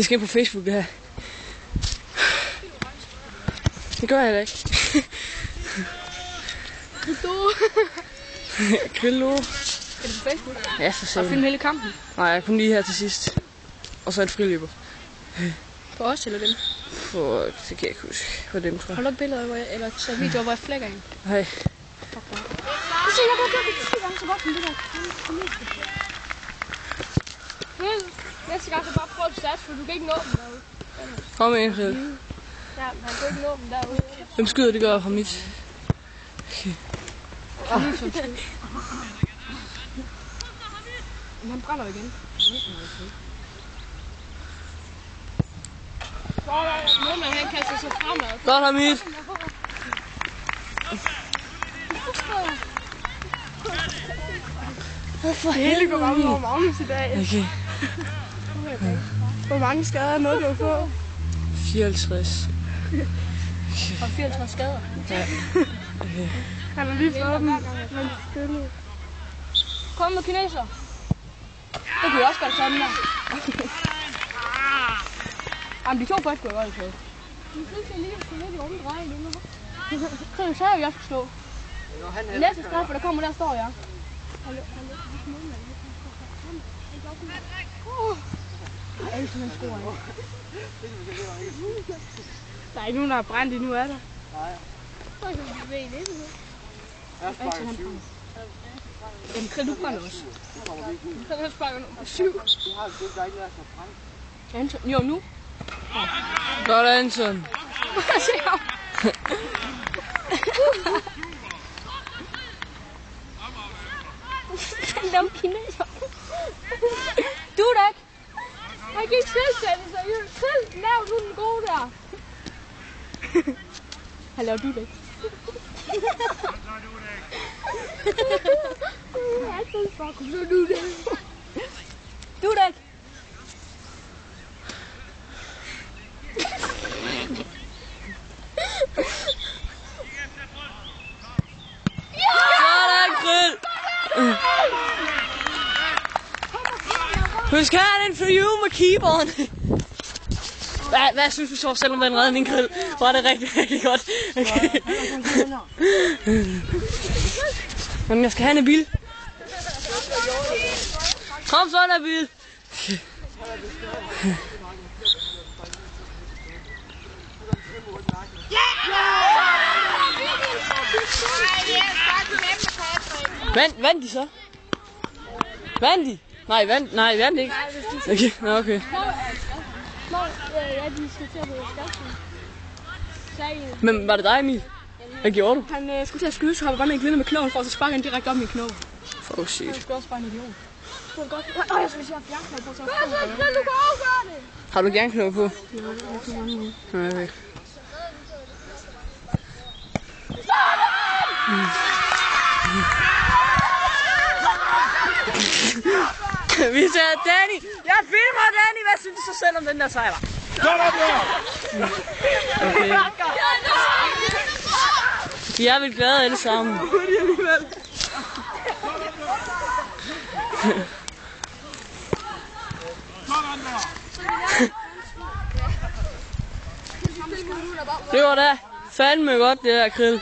Det skal ind på Facebook, det her. Det gør jeg da ikke. Grillo. Er det på Facebook? Ja, så Har du filmet hele kampen? Nej, jeg kom lige her til sidst. Og så en friløber. På os eller dem? For, det kan jeg ikke huske. For dem, tror jeg. Har du billeder, hvor jeg, eller så videoer, hvor jeg flækker en? Nej. Fuck, wow. Du siger, jeg kan gøre det 10 gange så godt som det der. Næste gang så bare prøv at satse, for du kan ikke nå dem derude. Kom med en grill. Ja, man kan ikke nå dem derude. Hvem skyder det gør fra mit? Okay. Men han brænder igen. Målmanden han kaster sig fremad. Godt, Hamid. Hvorfor helvede går bare over Magnus i dag? Okay. Hvor mange skader nåede du på? 54. Og 54 skader. Ja. Okay. Han har lige fået dem, men stille. Kom med kineser. Det kunne jeg også godt sådan der. Jamen, de to point kunne jeg godt have fået. Nu synes jeg lige, at jeg lidt i omdrejning nu. Så sagde jeg, skulle stå. Næste straffe, der kommer, der står jeg. Jeg elsker den sko, ikke? Der er ikke nogen, der har brændt endnu, er der? Nej. Så kan vi bevæge lidt nu. Jeg sparker 7. Jamen, kan du brænde også? Jeg sparker nu på 7. Du har et stykke, der ikke er så brændt. Anton? Jo, nu. Godt, Anton. Se ham. Lav kineser. Du da ikke. Jeg kan ikke selvstændig, seriøst. Selv lav nu den gode der. Han laver du det ikke. Du da ikke. Sådan, grill. Vi skal have en interview med keeperen. Hvad synes du så selv om den redning, grill? Var det rigtig, rigtig godt? Okay. Men jeg skal have en bil. Kom så, Nabil. Vandt de så? Vandt de? Nej, vandt ikke. Okay, okay. Ja, de skal til at blive skaftet. Men var det dig, Emil? Hvad gjorde du? Han skulle til at skyde, så hoppede bare med en glinde med knogen, for så sparker han direkte op i knogen. For shit. Han skulle også bare en idiot. Det var godt. Jeg skulle sige, at jeg på så. Du kan overgøre det. Har du gerne knoge på? Ja, jeg kan mange. Nej, okay. Vi ser Danny. Jeg filmer Danny. Hvad synes du så selv om den der sejr? Okay. De er vel glade alle sammen. Det var da fandme godt det her, Krill.